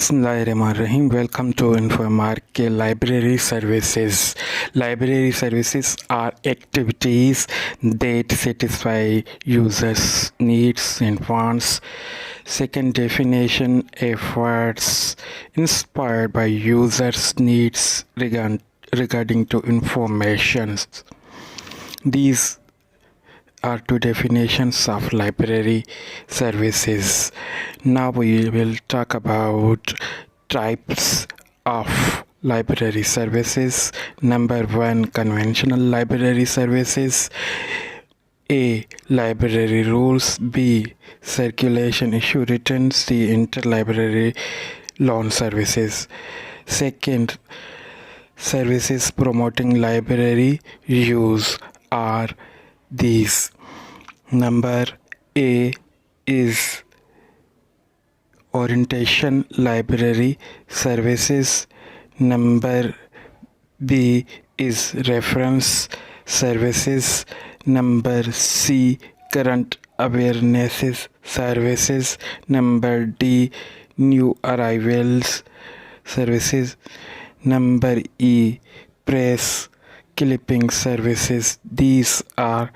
Bismillahirrahmanirrahim. Welcome to Infomrk library services. Library services are activities that satisfy users' needs and wants. Second definition, efforts inspired by users' needs regarding to information. These are two definitions of library services. Now we will talk about types of library services. Number one, conventional library services. A. Library rules. B. Circulation issue written. C. Interlibrary loan services. Second, services promoting library use are these. Number A is orientation library services. Number B is reference services. Number C, current awareness services. Number D, new arrivals services. Number E, press clipping services. These are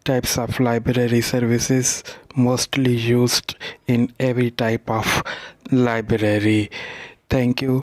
types of library services mostly used in every type of library. Thank you.